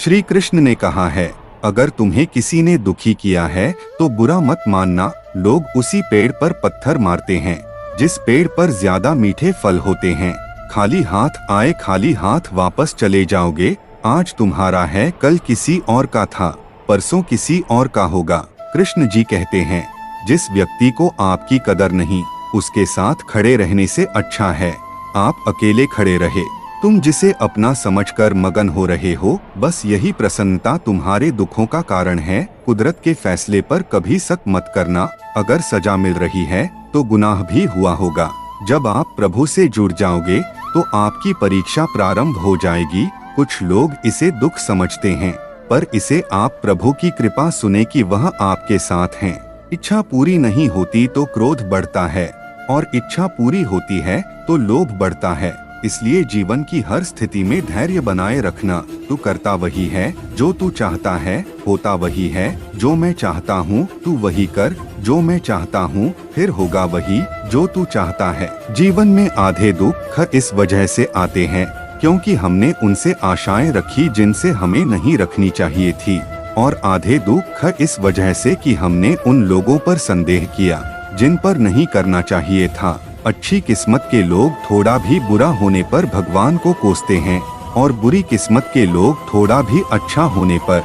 श्री कृष्ण ने कहा है, अगर तुम्हें किसी ने दुखी किया है तो बुरा मत मानना। लोग उसी पेड़ पर पत्थर मारते हैं जिस पेड़ पर ज्यादा मीठे फल होते हैं। खाली हाथ आए खाली हाथ वापस चले जाओगे। आज तुम्हारा है, कल किसी और का था, परसों किसी और का होगा। कृष्ण जी कहते हैं, जिस व्यक्ति को आपकी कदर नहीं, उसके साथ खड़े रहने से अच्छा है आप अकेले खड़े रहे। तुम जिसे अपना समझकर मगन हो रहे हो, बस यही प्रसन्नता तुम्हारे दुखों का कारण है। कुदरत के फैसले पर कभी शक मत करना। अगर सजा मिल रही है तो गुनाह भी हुआ होगा। जब आप प्रभु से जुड़ जाओगे तो आपकी परीक्षा प्रारंभ हो जाएगी। कुछ लोग इसे दुख समझते हैं, पर इसे आप प्रभु की कृपा सुने कि वह आपके साथ हैं। इच्छा पूरी नहीं होती तो क्रोध बढ़ता है, और इच्छा पूरी होती है तो लोभ बढ़ता है। इसलिए जीवन की हर स्थिति में धैर्य बनाए रखना। तू करता वही है जो तू चाहता है, होता वही है जो मैं चाहता हूँ। तू वही कर जो मैं चाहता हूँ, फिर होगा वही जो तू चाहता है। जीवन में आधे दुख इस वजह से आते हैं क्योंकि हमने उनसे आशाएं रखी जिनसे हमें नहीं रखनी चाहिए थी, और आधे दुख इस वजह से कि हमने उन लोगों पर संदेह किया जिन पर नहीं करना चाहिए था। अच्छी किस्मत के लोग थोड़ा भी बुरा होने पर भगवान को कोसते हैं, और बुरी किस्मत के लोग थोड़ा भी अच्छा होने पर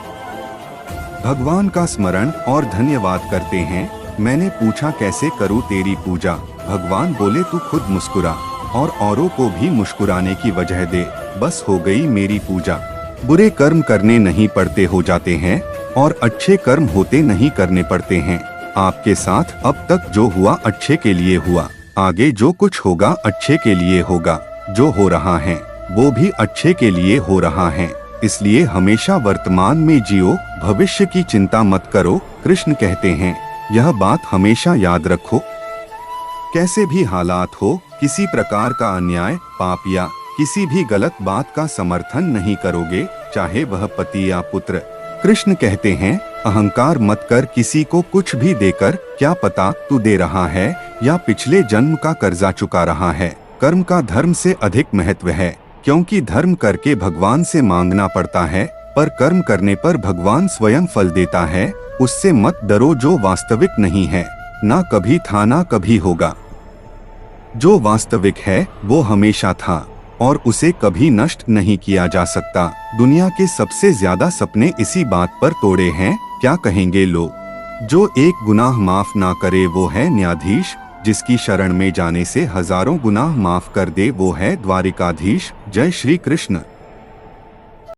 भगवान का स्मरण और धन्यवाद करते हैं। मैंने पूछा, कैसे करूं तेरी पूजा? भगवान बोले, तू खुद मुस्कुरा और औरों को भी मुस्कुराने की वजह दे, बस हो गई मेरी पूजा। बुरे कर्म करने नहीं पड़ते हो जाते हैं, और अच्छे कर्म होते नहीं करने पड़ते हैं। आपके साथ अब तक जो हुआ अच्छे के लिए हुआ, आगे जो कुछ होगा अच्छे के लिए होगा। जो हो रहा है वो भी अच्छे के लिए हो रहा है। इसलिए हमेशा वर्तमान में जियो, भविष्य की चिंता मत करो। कृष्ण कहते हैं, यह बात हमेशा याद रखो। कैसे भी हालात हो, किसी प्रकार का अन्याय, पाप या किसी भी गलत बात का समर्थन नहीं करोगे, चाहे वह पति या पुत्र। कृष्ण कहते हैं, अहंकार मत कर किसी को कुछ भी देकर। क्या पता तू दे रहा है या पिछले जन्म का कर्जा चुका रहा है। कर्म का धर्म से अधिक महत्व है, क्योंकि धर्म करके भगवान से मांगना पड़ता है, पर कर्म करने पर भगवान स्वयं फल देता है। उससे मत डरो जो वास्तविक नहीं है, ना कभी था ना कभी होगा। जो वास्तविक है वो हमेशा था, और उसे कभी नष्ट नहीं किया जा सकता। दुनिया के सबसे ज्यादा सपने इसी बात पर तोड़े हैं, क्या कहेंगे लोग। जो एक गुनाह माफ ना करे वो है न्यायाधीश, जिसकी शरण में जाने से हजारों गुनाह माफ कर दे वो है द्वारिकाधीश। जय श्री कृष्ण।